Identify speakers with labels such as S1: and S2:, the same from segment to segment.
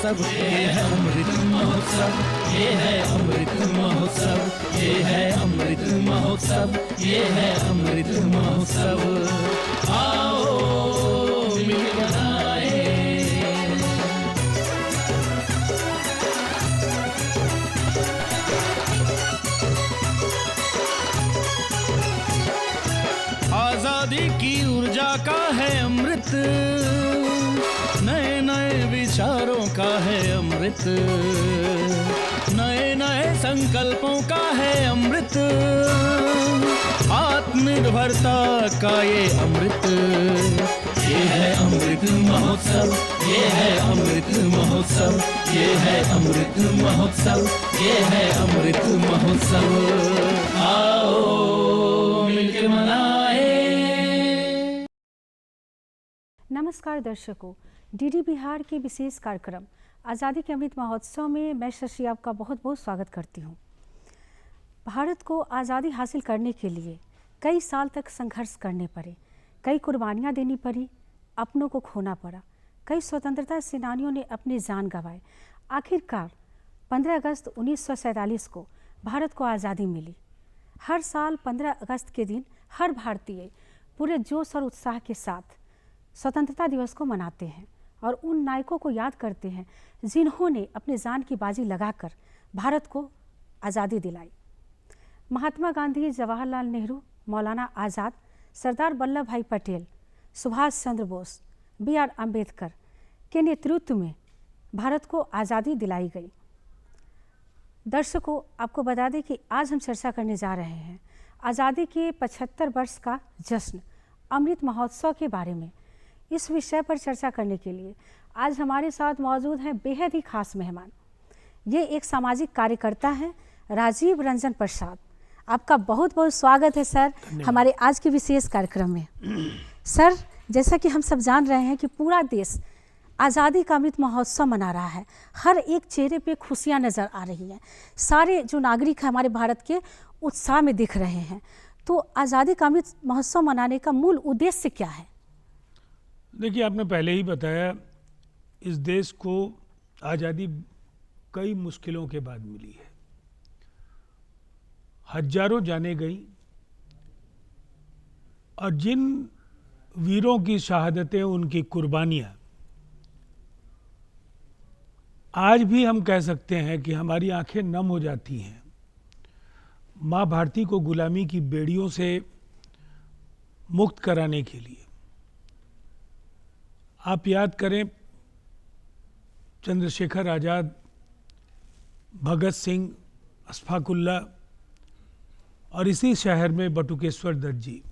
S1: महोत्सव, ये है अमृत महोत्सव, ये है अमृत महोत्सव, ये है अमृत महोत्सव, ये है अमृत महोत्सव। आओ मिलकर मनाए। आजादी की ऊर्जा का है अमृत, नए नए विचारों का है अमृत, नए नए संकल्पों का है अमृत, आत्मनिर्भरता का ये अमृत, ये है अमृत महोत्सव, ये है अमृत महोत्सव, ये है अमृत महोत्सव, ये है अमृत महोत्सव। आओ मिलके मनाए।
S2: नमस्कार दर्शकों, डीडी बिहार के विशेष कार्यक्रम आज़ादी के अमृत महोत्सव में मैं शशि आपका बहुत बहुत स्वागत करती हूँ। भारत को आज़ादी हासिल करने के लिए कई साल तक संघर्ष करने पड़े, कई कुर्बानियाँ देनी पड़ी, अपनों को खोना पड़ा, कई स्वतंत्रता सेनानियों ने अपनी जान गंवाए। आखिरकार 15 अगस्त 1947 को भारत को आज़ादी मिली। हर साल 15 अगस्त के दिन हर भारतीय पूरे जोश और उत्साह के साथ स्वतंत्रता दिवस को मनाते हैं और उन नायकों को याद करते हैं जिन्होंने अपने जान की बाजी लगाकर भारत को आज़ादी दिलाई। महात्मा गांधी, जवाहरलाल नेहरू, मौलाना आज़ाद, सरदार वल्लभ भाई पटेल, सुभाष चंद्र बोस, B.R. अम्बेडकर के नेतृत्व में भारत को आज़ादी दिलाई गई। दर्शकों, आपको बता दें कि आज हम चर्चा करने जा रहे हैं आज़ादी के 75 वर्ष का जश्न अमृत महोत्सव के बारे में। इस विषय पर चर्चा करने के लिए आज हमारे साथ मौजूद हैं बेहद ही खास मेहमान। ये एक सामाजिक कार्यकर्ता हैं, राजीव रंजन प्रसाद। आपका बहुत बहुत स्वागत है सर हमारे आज के विशेष कार्यक्रम में। सर, जैसा कि हम सब जान रहे हैं कि पूरा देश आज़ादी का अमृत महोत्सव मना रहा है, हर एक चेहरे पे खुशियाँ नज़र आ रही हैं, सारे जो नागरिक हैं हमारे भारत के उत्साह में दिख रहे हैं। तो आज़ादी का अमृत महोत्सव मनाने का मूल उद्देश्य क्या है?
S3: देखिए, आपने पहले ही बताया, इस देश को आज़ादी कई मुश्किलों के बाद मिली है। हजारों जानें गई और जिन वीरों की शहादतें, उनकी कुर्बानियाँ आज भी हम कह सकते हैं कि हमारी आंखें नम हो जाती हैं। माँ भारती को गुलामी की बेड़ियों से मुक्त कराने के लिए आप याद करें, चंद्रशेखर आज़ाद, भगत सिंह, अशफाकुल्ला और इसी शहर में बटुकेश्वर दत्त जी,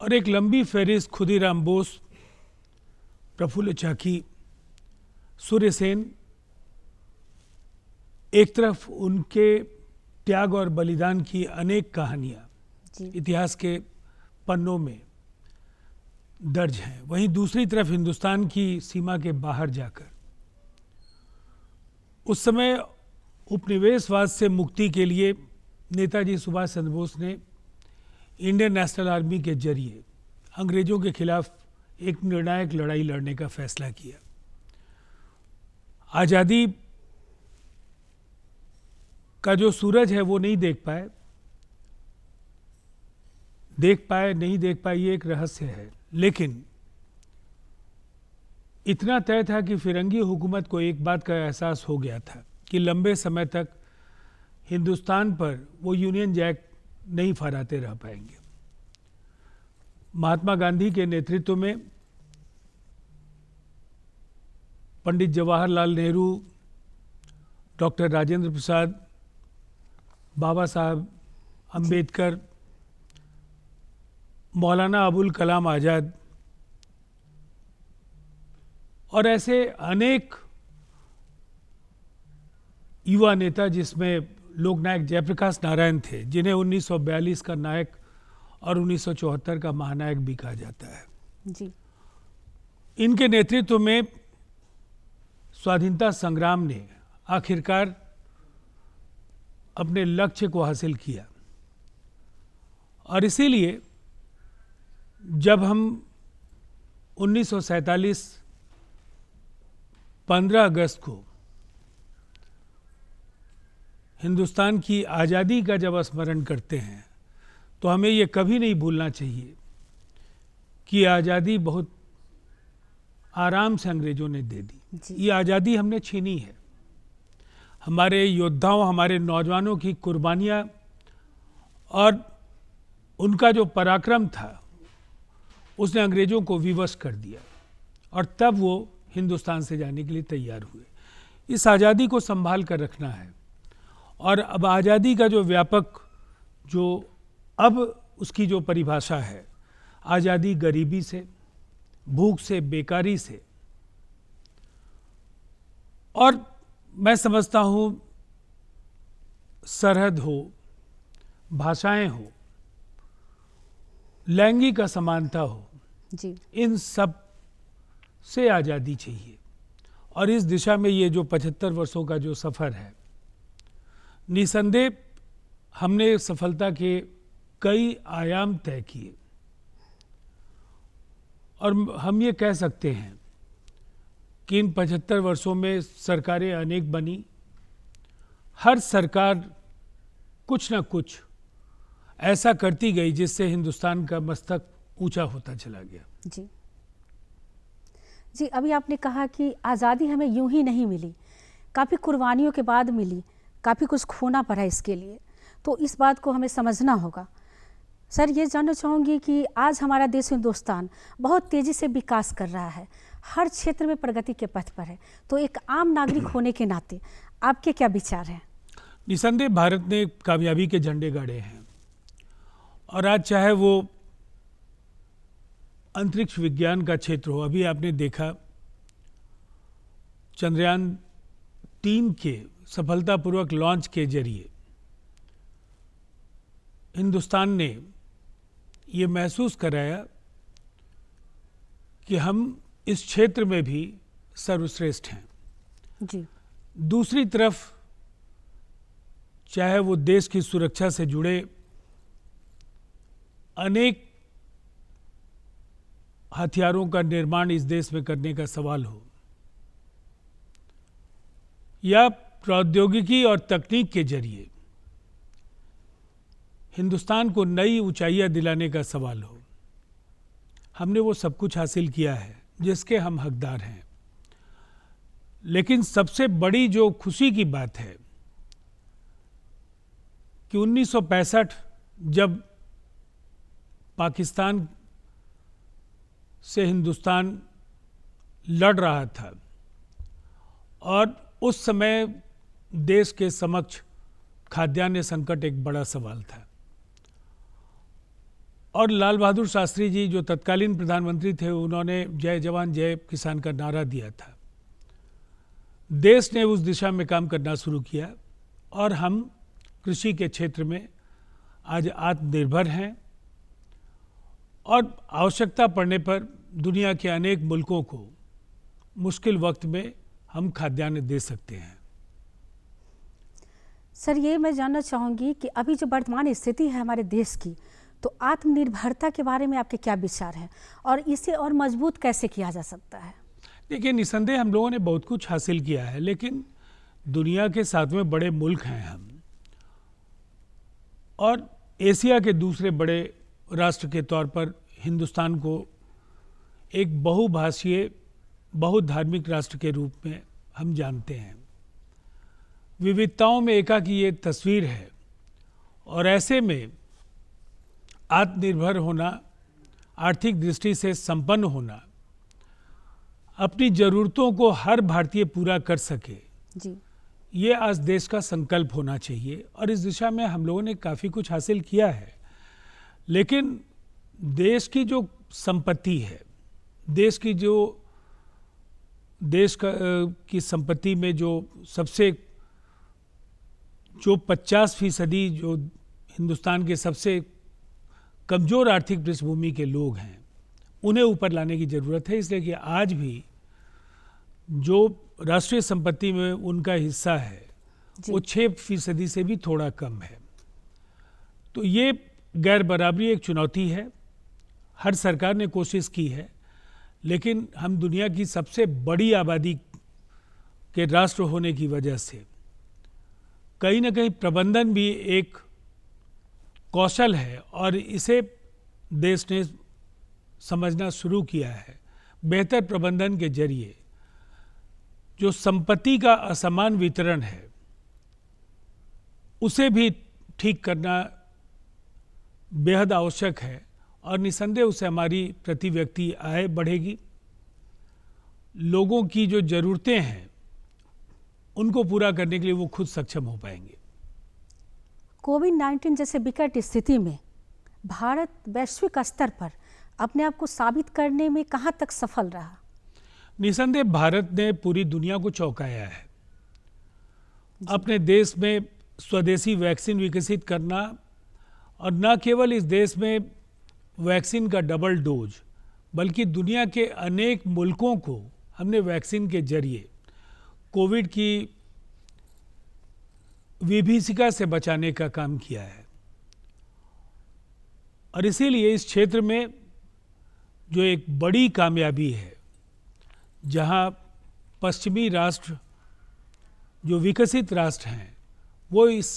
S3: और एक लंबी फहरिस्त खुदीराम बोस, प्रफुल्ल चाकी, सूर्य सेन। एक तरफ उनके त्याग और बलिदान की अनेक कहानियाँ इतिहास के पन्नों में दर्ज हैं, वहीं दूसरी तरफ हिंदुस्तान की सीमा के बाहर जाकर उस समय उपनिवेशवाद से मुक्ति के लिए नेताजी सुभाष चंद्र बोस ने इंडियन नेशनल आर्मी के जरिए अंग्रेजों के खिलाफ एक निर्णायक लड़ाई लड़ने का फैसला किया। आज़ादी का जो सूरज है वो नहीं देख पाए, नहीं देख पाए, ये एक रहस्य है। लेकिन इतना तय था कि फिरंगी हुकूमत को एक बात का एहसास हो गया था कि लंबे समय तक हिंदुस्तान पर वो यूनियन जैक नहीं फहराते रह पाएंगे। महात्मा गांधी के नेतृत्व में पंडित जवाहरलाल नेहरू, डॉक्टर राजेंद्र प्रसाद, बाबा साहब अम्बेडकर, मौलाना अबुल कलाम आज़ाद और ऐसे अनेक युवा नेता, जिसमें लोकनायक जयप्रकाश नारायण थे, जिन्हें 1942 का नायक और 1974 का महानायक भी कहा जाता है
S2: जी।
S3: इनके नेतृत्व में स्वाधीनता संग्राम ने आखिरकार अपने लक्ष्य को हासिल किया। और इसीलिए जब हम 1947 15 अगस्त को हिंदुस्तान की आज़ादी का जब स्मरण करते हैं तो हमें ये कभी नहीं भूलना चाहिए कि आज़ादी बहुत आराम से अंग्रेज़ों ने दे दी। ये आज़ादी हमने छीनी है। हमारे योद्धाओं, हमारे नौजवानों की कुर्बानियाँ और उनका जो पराक्रम था उसने अंग्रेज़ों को विवश कर दिया और तब वो हिंदुस्तान से जाने के लिए तैयार हुए। इस आज़ादी को संभाल कर रखना है और अब आज़ादी का जो व्यापक जो अब उसकी जो परिभाषा है, आज़ादी गरीबी से, भूख से, बेकारी से, और मैं समझता हूँ सरहद हो, भाषाएं हो, लैंगिक असमानता हो
S2: जी,
S3: इन सब से आज़ादी चाहिए। और इस दिशा में ये जो 75 वर्षों का जो सफ़र है, निसंदेह हमने सफलता के कई आयाम तय किए और हम ये कह सकते हैं कि इन 75 वर्षों में सरकारें अनेक बनी। हर सरकार कुछ ना कुछ ऐसा करती गई जिससे हिंदुस्तान का मस्तक ऊंचा होता चला गया।
S2: जी जी, अभी आपने कहा कि आज़ादी हमें यूं ही नहीं मिली, काफ़ी कुर्बानियों के बाद मिली, काफ़ी कुछ खोना पड़ा इसके लिए, तो इस बात को हमें समझना होगा। सर, ये जानना चाहूँगी कि आज हमारा देश हिंदुस्तान बहुत तेज़ी से विकास कर रहा है, हर क्षेत्र में प्रगति के पथ पर है, तो एक आम नागरिक होने के नाते आपके क्या विचार हैं?
S3: निसंदेह भारत ने कामयाबी के झंडे गाड़े हैं और आज चाहे वो अंतरिक्ष विज्ञान का क्षेत्र हो, अभी आपने देखा चंद्रयान 3 के सफलतापूर्वक लॉन्च के जरिए हिंदुस्तान ने ये महसूस कराया कि हम इस क्षेत्र में भी सर्वश्रेष्ठ हैं।
S2: जी,
S3: दूसरी तरफ चाहे वो देश की सुरक्षा से जुड़े अनेक हथियारों का निर्माण इस देश में करने का सवाल हो या प्रौद्योगिकी और तकनीक के जरिए हिंदुस्तान को नई ऊंचाइयां दिलाने का सवाल हो, हमने वो सब कुछ हासिल किया है जिसके हम हकदार हैं। लेकिन सबसे बड़ी जो खुशी की बात है कि 1965 जब पाकिस्तान से हिंदुस्तान लड़ रहा था और उस समय देश के समक्ष खाद्यान्न संकट एक बड़ा सवाल था और लाल बहादुर शास्त्री जी जो तत्कालीन प्रधानमंत्री थे, उन्होंने जय जवान जय किसान का नारा दिया था। देश ने उस दिशा में काम करना शुरू किया और हम कृषि के क्षेत्र में आज आत्मनिर्भर हैं और आवश्यकता पड़ने पर दुनिया के अनेक मुल्कों को मुश्किल वक्त में हम खाद्यान्न दे सकते हैं।
S2: सर, ये मैं जानना चाहूँगी कि अभी जो वर्तमान स्थिति है हमारे देश की, तो आत्मनिर्भरता के बारे में आपके क्या विचार हैं और इसे और मजबूत कैसे किया जा सकता है?
S3: देखिए, निसंदेह हम लोगों ने बहुत कुछ हासिल किया है, लेकिन दुनिया के 7वें बड़े मुल्क हैं हम और एशिया के दूसरे बड़े राष्ट्र के तौर पर हिंदुस्तान को एक बहुभाषीय बहुधार्मिक राष्ट्र के रूप में हम जानते हैं। विविधताओं में एका की ये तस्वीर है और ऐसे में आत्मनिर्भर होना, आर्थिक दृष्टि से संपन्न होना, अपनी ज़रूरतों को हर भारतीय पूरा कर सके,
S2: जी,
S3: ये आज देश का संकल्प होना चाहिए और इस दिशा में हम लोगों ने काफ़ी कुछ हासिल किया है। लेकिन देश की जो संपत्ति है, देश की संपत्ति में जो सबसे जो 50% जो हिंदुस्तान के सबसे कमज़ोर आर्थिक पृष्ठभूमि के लोग हैं, उन्हें ऊपर लाने की ज़रूरत है। इसलिए कि आज भी जो राष्ट्रीय संपत्ति में उनका हिस्सा है वो 6% से भी थोड़ा कम है। तो ये गैर बराबरी एक चुनौती है, हर सरकार ने कोशिश की है, लेकिन हम दुनिया की सबसे बड़ी आबादी के राष्ट्र होने की वजह से कहीं ना कहीं प्रबंधन भी एक कौशल है और इसे देश ने समझना शुरू किया है। बेहतर प्रबंधन के जरिए जो संपत्ति का असमान वितरण है उसे भी ठीक करना बेहद आवश्यक है और निसंदेह उससे हमारी प्रति व्यक्ति आय बढ़ेगी। लोगों की जो ज़रूरतें हैं उनको पूरा करने के लिए वो खुद सक्षम हो पाएंगे।
S2: कोविड-19 जैसे विकट स्थिति में भारत वैश्विक स्तर पर अपने आप को साबित करने में कहाँ तक सफल रहा?
S3: निसंदेह भारत ने पूरी दुनिया को चौंकाया है। अपने देश में स्वदेशी वैक्सीन विकसित करना और न केवल इस देश में वैक्सीन का डबल डोज बल्कि दुनिया के अनेक मुल्कों को हमने वैक्सीन के जरिए कोविड की विभीषिका से बचाने का काम किया है। और इसीलिए इस क्षेत्र में जो एक बड़ी कामयाबी है, जहां पश्चिमी राष्ट्र जो विकसित राष्ट्र हैं वो इस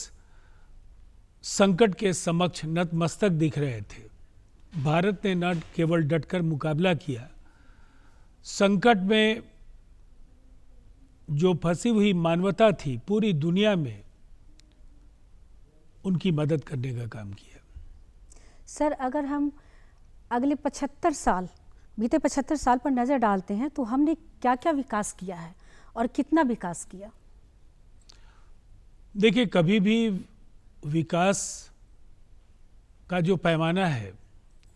S3: संकट के समक्ष नतमस्तक दिख रहे थे, भारत ने न केवल डटकर मुकाबला किया, संकट में जो फंसी हुई मानवता थी पूरी दुनिया में उनकी मदद करने का काम किया।
S2: सर, अगर हम अगले 75 साल बीते 75 साल पर नज़र डालते हैं तो हमने क्या क्या विकास किया है और कितना विकास किया?
S3: देखिए, कभी भी विकास का जो पैमाना है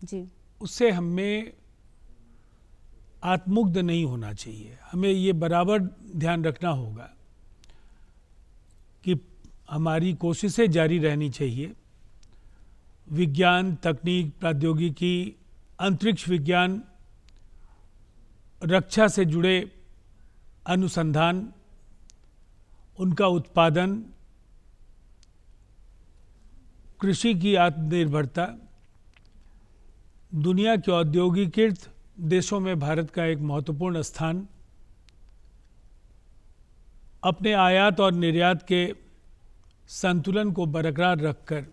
S2: जी,
S3: उससे हमें आत्मुग्ध नहीं होना चाहिए। हमें ये बराबर ध्यान रखना होगा कि हमारी कोशिशें जारी रहनी चाहिए। विज्ञान, तकनीक, प्रौद्योगिकी, अंतरिक्ष विज्ञान, रक्षा से जुड़े अनुसंधान, उनका उत्पादन, कृषि की आत्मनिर्भरता, दुनिया के औद्योगिकीकृत देशों में भारत का एक महत्वपूर्ण स्थान, अपने आयात और निर्यात के संतुलन को बरकरार रखकर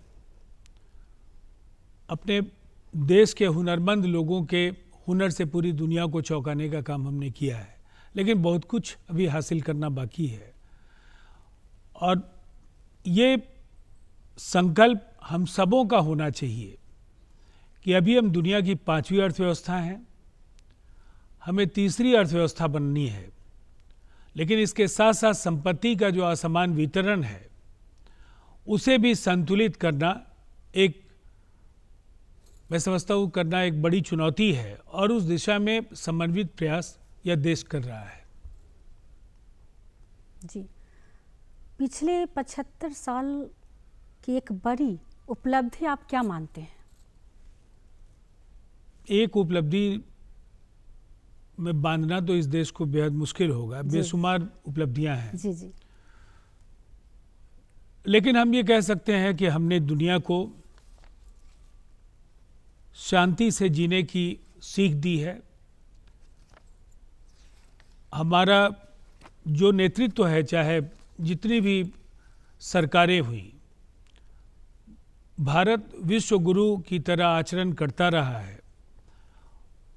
S3: अपने देश के हुनरमंद लोगों के हुनर से पूरी दुनिया को चौंकाने का काम हमने किया है। लेकिन बहुत कुछ अभी हासिल करना बाकी है और ये संकल्प हम सबों का होना चाहिए कि अभी हम दुनिया की 5वीं अर्थव्यवस्था हैं, हमें तीसरी अर्थव्यवस्था बननी है। लेकिन इसके साथ साथ संपत्ति का जो असमान वितरण है उसे भी संतुलित करना मैं समझता हूँ करना एक बड़ी चुनौती है और उस दिशा में समन्वित प्रयास यह देश कर रहा है।
S2: जी, पिछले 75 साल की एक बड़ी उपलब्धि आप क्या मानते हैं?
S3: एक उपलब्धि में बांधना तो इस देश को बेहद मुश्किल होगा, बेशुमार उपलब्धियां हैं।
S2: जी जी,
S3: लेकिन हम ये कह सकते हैं कि हमने दुनिया को शांति से जीने की सीख दी है। हमारा जो नेतृत्व है, चाहे जितनी भी सरकारें हुई, भारत विश्व गुरु की तरह आचरण करता रहा है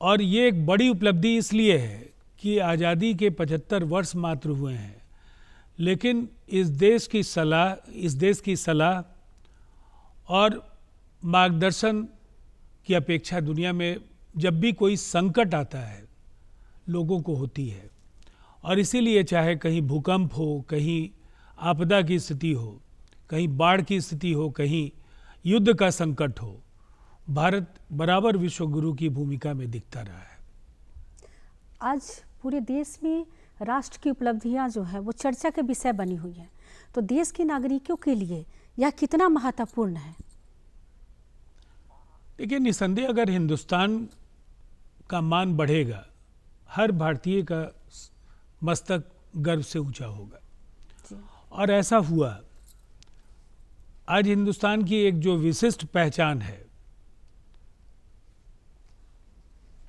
S3: और ये एक बड़ी उपलब्धि इसलिए है कि आज़ादी के 75 वर्ष मात्र हुए हैं, लेकिन इस देश की सलाह और मार्गदर्शन की अपेक्षा दुनिया में जब भी कोई संकट आता है लोगों को होती है। और इसीलिए चाहे कहीं भूकंप हो, कहीं आपदा की स्थिति हो, कहीं बाढ़ की स्थिति हो, कहीं युद्ध का संकट हो, भारत बराबर विश्व गुरु की भूमिका में दिखता रहा है।
S2: आज पूरे देश में राष्ट्र की उपलब्धियां जो है वो चर्चा के विषय बनी हुई है, तो देश के नागरिकों के लिए यह कितना महत्वपूर्ण है?
S3: देखिए, निसंदेह अगर हिंदुस्तान का मान बढ़ेगा, हर भारतीय का मस्तक गर्व से ऊंचा होगा। और ऐसा हुआ। आज हिंदुस्तान की एक जो विशिष्ट पहचान है,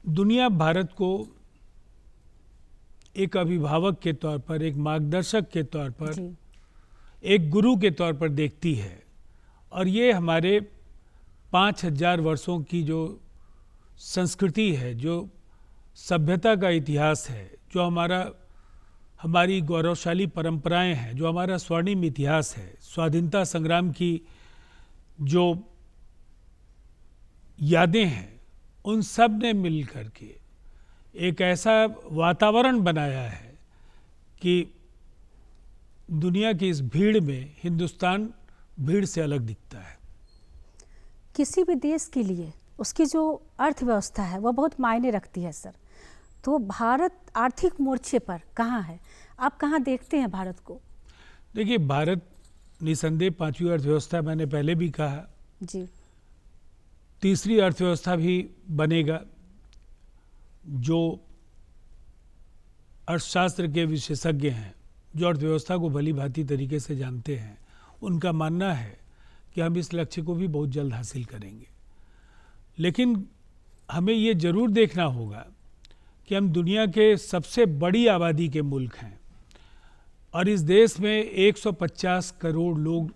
S3: दुनिया भारत को एक अभिभावक के तौर पर, एक मार्गदर्शक के तौर पर,
S2: जी
S3: एक गुरु के तौर पर देखती है। और ये हमारे 5000 वर्षों की जो संस्कृति है, जो सभ्यता का इतिहास है, जो हमारी गौरवशाली परंपराएं हैं, जो हमारा स्वर्णिम इतिहास है, स्वाधीनता संग्राम की जो यादें हैं, उन सब ने मिल करके एक ऐसा वातावरण बनाया है कि दुनिया की इस भीड़ में हिंदुस्तान भीड़ से अलग दिखता है।
S2: किसी भी देश के लिए उसकी जो अर्थव्यवस्था है वो बहुत मायने रखती है सर। तो भारत आर्थिक मोर्चे पर कहाँ है? आप कहाँ देखते हैं भारत को?
S3: देखिए, भारत निसंदेह 5वीं अर्थव्यवस्था, मैंने पहले भी कहा,
S2: जी
S3: तीसरी अर्थव्यवस्था भी बनेगा। जो अर्थशास्त्र के विशेषज्ञ हैं, जो अर्थव्यवस्था को भली भांति तरीके से जानते हैं, उनका मानना है कि हम इस लक्ष्य को भी बहुत जल्द हासिल करेंगे। लेकिन हमें ये जरूर देखना होगा कि हम दुनिया के सबसे बड़ी आबादी के मुल्क हैं और इस देश में 150 करोड़ लोग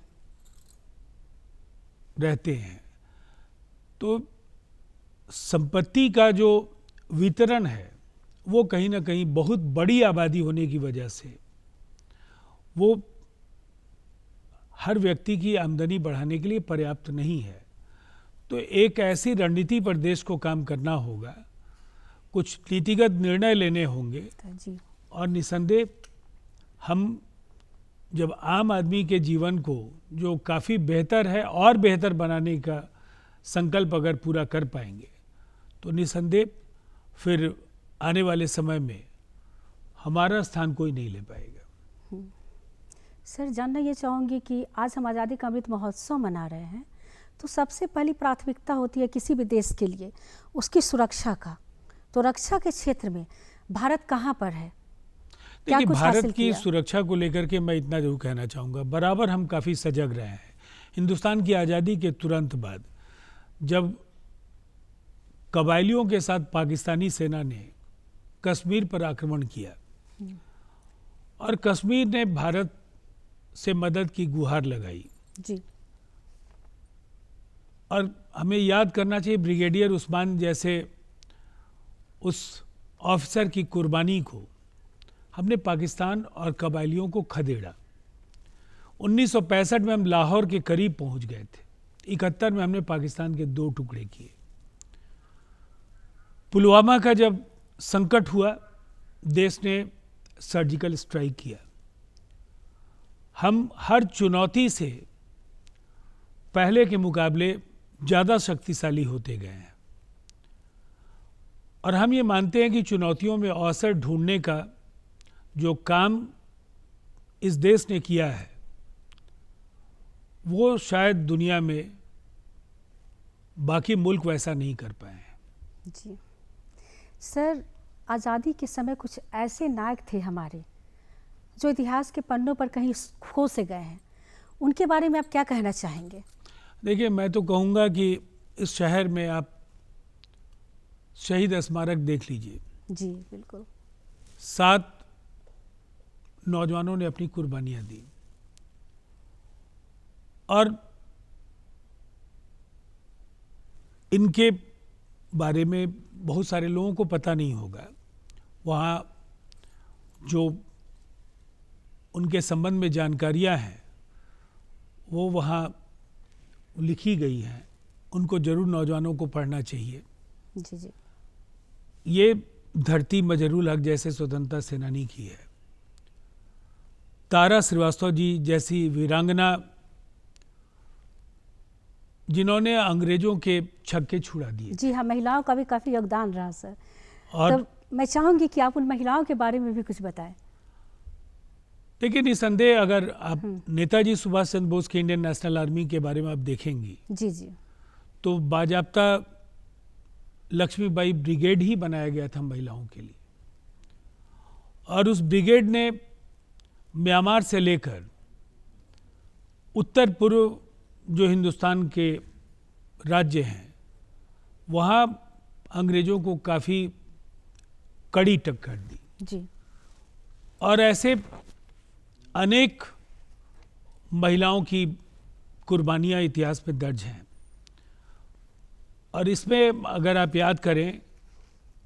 S3: रहते हैं। तो संपत्ति का जो वितरण है वो कहीं ना कहीं बहुत बड़ी आबादी होने की वजह से वो हर व्यक्ति की आमदनी बढ़ाने के लिए पर्याप्त नहीं है। तो एक ऐसी रणनीति पर देश को काम करना होगा, कुछ नीतिगत निर्णय लेने होंगे
S2: जी
S3: और निसंदेह हम जब आम आदमी के जीवन को, जो काफ़ी बेहतर है और बेहतर बनाने का संकल्प अगर पूरा कर पाएंगे, तो निसंदेह फिर आने वाले समय में हमारा स्थान कोई नहीं ले पाएगा।
S2: सर, जानना ये चाहूँगी कि आज हम आज़ादी का अमृत महोत्सव मना रहे हैं, तो सबसे पहली प्राथमिकता होती है किसी भी देश के लिए उसकी सुरक्षा का। तो रक्षा के क्षेत्र में भारत कहाँ पर है?
S3: देखिए, भारत की सुरक्षा को लेकर के मैं इतना जरूर कहना चाहूँगा, बराबर हम काफ़ी सजग रहे हैं। हिंदुस्तान की आज़ादी के तुरंत बाद जब कबायलियों के साथ पाकिस्तानी सेना ने कश्मीर पर आक्रमण किया और कश्मीर ने भारत से मदद की गुहार लगाई,
S2: जी,
S3: और हमें याद करना चाहिए ब्रिगेडियर उस्मान जैसे उस ऑफिसर की कुर्बानी को हमने पाकिस्तान और कबायलियों को खदेड़ा। 1965 में हम लाहौर के करीब पहुंच गए थे। 71 में हमने पाकिस्तान के 2 टुकड़े किए। पुलवामा का जब संकट हुआ, देश ने सर्जिकल स्ट्राइक किया। हम हर चुनौती से पहले के मुकाबले ज़्यादा शक्तिशाली होते गए हैं और हम ये मानते हैं कि चुनौतियों में अवसर ढूंढने का जो काम इस देश ने किया है वो शायद दुनिया में बाकी मुल्क वैसा नहीं कर पाए हैं।
S2: जी सर, आज़ादी के समय कुछ ऐसे नायक थे हमारे जो इतिहास के पन्नों पर कहीं खो से गए हैं, उनके बारे में आप क्या कहना चाहेंगे?
S3: देखिए, मैं तो कहूँगा कि इस शहर में आप शहीद स्मारक देख लीजिए।
S2: जी बिल्कुल।
S3: 7 नौजवानों ने अपनी कुर्बानियाँ दी और इनके बारे में बहुत सारे लोगों को पता नहीं होगा। वहाँ जो उनके संबंध में जानकारियाँ हैं वो वहाँ लिखी गई हैं, उनको जरूर नौजवानों को पढ़ना चाहिए।
S2: जी जी।
S3: ये धरती मजरूल हक जैसे स्वतंत्रता सेनानी की है। तारा श्रीवास्तव जी जैसी वीरांगना जिन्होंने अंग्रेजों के छक्के छुड़ा दिए।
S2: जी हाँ, महिलाओं का भी काफ़ी योगदान रहा सर।
S3: और
S2: तो मैं चाहूँगी कि आप उन महिलाओं के बारे में भी कुछ बताएं।
S3: देखिए, निसंदेह अगर आप नेताजी सुभाष चंद्र बोस की इंडियन नेशनल आर्मी के बारे में आप देखेंगी
S2: जी जी।
S3: तो बाजाप्ता लक्ष्मीबाई ब्रिगेड ही बनाया गया था महिलाओं के लिए, और उस ब्रिगेड ने म्यांमार से लेकर उत्तर पूर्व जो हिंदुस्तान के राज्य हैं वहाँ अंग्रेज़ों को काफ़ी कड़ी टक्कर दी।
S2: जी।
S3: और ऐसे अनेक महिलाओं की कुर्बानियाँ इतिहास में दर्ज हैं। और इसमें अगर आप याद करें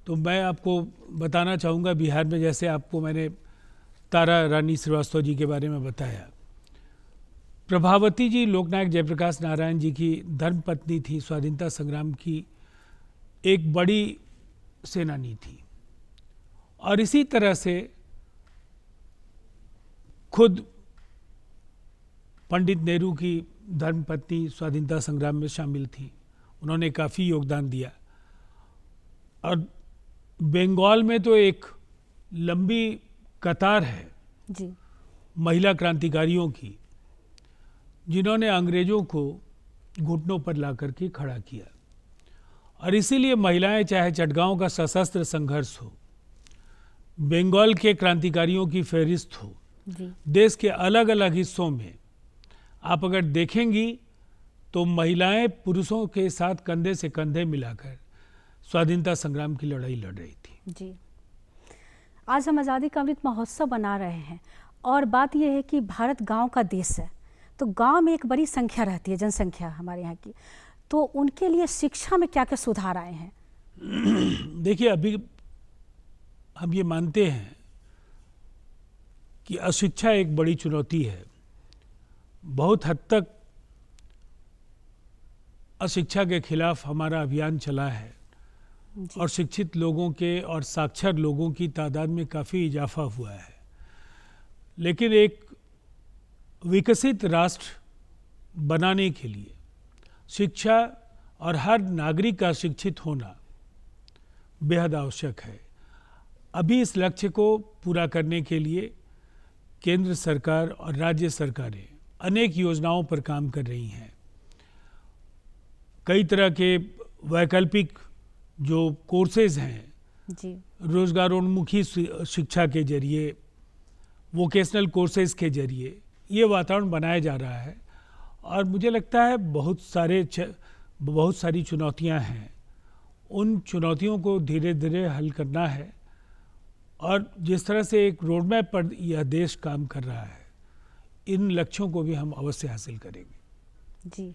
S3: तो मैं आपको बताना चाहूँगा, बिहार में जैसे आपको मैंने तारा रानी श्रीवास्तव जी के बारे में बताया, प्रभावती जी लोकनायक जयप्रकाश नारायण जी की धर्मपत्नी थी, स्वाधीनता संग्राम की एक बड़ी सेनानी थी। और इसी तरह से खुद पंडित नेहरू की धर्मपत्नी स्वाधीनता संग्राम में शामिल थी, उन्होंने काफ़ी योगदान दिया। और बंगाल में तो एक लंबी कतार है
S2: जी।
S3: महिला क्रांतिकारियों की, जिन्होंने अंग्रेजों को घुटनों पर ला करके खड़ा किया। और इसीलिए महिलाएं, चाहे चटगांव का सशस्त्र संघर्ष हो, बंगाल के क्रांतिकारियों की फहरिस्त हो,
S2: जी।
S3: देश के अलग अलग हिस्सों में आप अगर देखेंगी तो महिलाएं पुरुषों के साथ कंधे से कंधे मिलाकर स्वाधीनता संग्राम की लड़ाई लड़ रही थी।
S2: जी। आज हम आज़ादी का अमृत महोत्सव मना रहे हैं और बात यह है कि भारत गांव का देश है, तो गांव में एक बड़ी संख्या रहती है, जनसंख्या हमारे यहाँ की, तो उनके लिए शिक्षा में क्या क्या सुधार आए हैं?
S3: देखिए, अभी हम ये मानते हैं कि अशिक्षा एक बड़ी चुनौती है। बहुत हद तक अशिक्षा के खिलाफ हमारा अभियान चला है और शिक्षित लोगों के और साक्षर लोगों की तादाद में काफ़ी इजाफा हुआ है। लेकिन एक विकसित राष्ट्र बनाने के लिए शिक्षा और हर नागरिक का शिक्षित होना बेहद आवश्यक है। अभी इस लक्ष्य को पूरा करने के लिए केंद्र सरकार और राज्य सरकारें अनेक योजनाओं पर काम कर रही हैं। कई तरह के वैकल्पिक जो कोर्सेज हैं,
S2: जी।
S3: रोजगारोन्मुखी शिक्षा के जरिए, वोकेशनल कोर्सेज के जरिए ये वातावरण बनाया जा रहा है। और मुझे लगता है बहुत सारी चुनौतियां हैं, उन चुनौतियों को धीरे धीरे हल करना है। और जिस तरह से एक रोड मैप पर यह देश काम कर रहा है, इन लक्ष्यों को भी हम अवश्य हासिल करेंगे।
S2: जी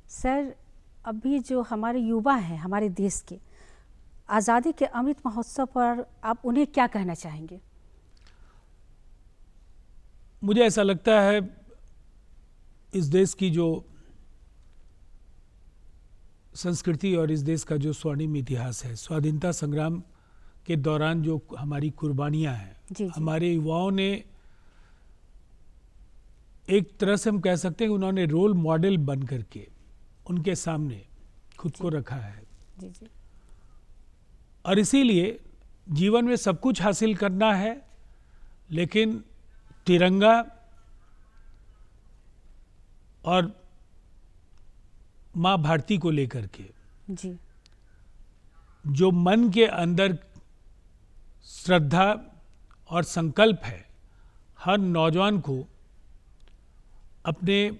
S2: सर, अभी जो हमारे युवा हैं हमारे देश के, आज़ादी के अमृत महोत्सव पर आप उन्हें क्या कहना चाहेंगे?
S3: मुझे ऐसा लगता है इस देश की जो संस्कृति और इस देश का जो स्वर्णिम इतिहास है, स्वाधीनता संग्राम के दौरान जो हमारी कुर्बानियां हैं,
S2: जी।
S3: हमारे युवाओं ने एक तरह से हम कह सकते हैं कि उन्होंने रोल मॉडल बन करके उनके सामने खुद को रखा है।
S2: जी जी।
S3: और इसीलिए जीवन में सब कुछ हासिल करना है, लेकिन तिरंगा और माँ भारती को लेकर के
S2: जी।
S3: जो मन के अंदर श्रद्धा और संकल्प है, हर नौजवान को अपने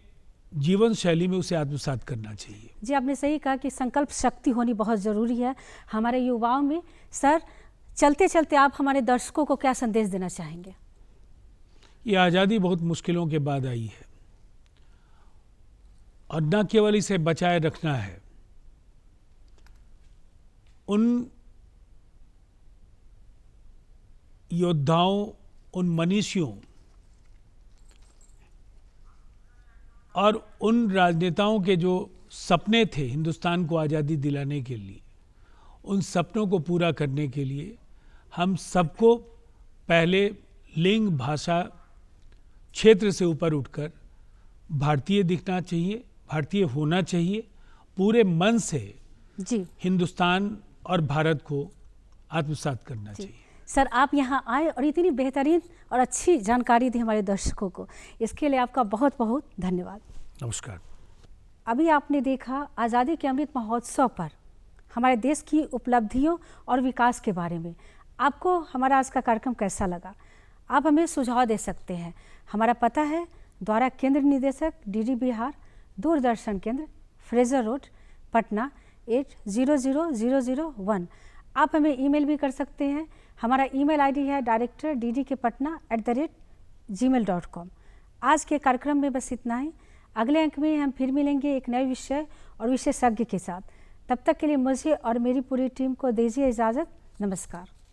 S3: जीवन शैली में उसे आत्मसात करना चाहिए।
S2: जी, आपने सही कहा कि संकल्प शक्ति होनी बहुत ज़रूरी है हमारे युवाओं में। सर, चलते चलते आप हमारे दर्शकों को क्या संदेश देना चाहेंगे?
S3: ये आज़ादी बहुत मुश्किलों के बाद आई है और न केवल इसे बचाए रखना है, उन योद्धाओं, उन मनीषियों और उन राजनेताओं के जो सपने थे हिंदुस्तान को आज़ादी दिलाने के लिए, उन सपनों को पूरा करने के लिए हम सबको पहले लिंग, भाषा, क्षेत्र से ऊपर उठकर भारतीय दिखना चाहिए, भारतीय होना चाहिए, पूरे मन से
S2: जी।
S3: हिंदुस्तान और भारत को आत्मसात करना चाहिए।
S2: सर, आप यहाँ आए और इतनी बेहतरीन और अच्छी जानकारी दी हमारे दर्शकों को, इसके लिए आपका बहुत बहुत धन्यवाद।
S3: नमस्कार।
S2: अभी आपने देखा आज़ादी के अमृत महोत्सव पर हमारे देश की उपलब्धियों और विकास के बारे में। आपको हमारा आज का कार्यक्रम कैसा लगा? आप हमें सुझाव दे सकते हैं। हमारा पता है द्वारा केंद्र निदेशक DD बिहार, दूरदर्शन केंद्र, फ्रेजर रोड, पटना 800001। आप हमें ईमेल भी कर सकते हैं हमारा ईमेल आईडी है director.ddkpatna@gmail.com। आज के कार्यक्रम में बस इतना ही। अगले अंक में हम फिर मिलेंगे एक नए विषय और विशेषज्ञ के साथ। तब तक के लिए मुझे और मेरी पूरी टीम को दीजिए इजाज़त। नमस्कार।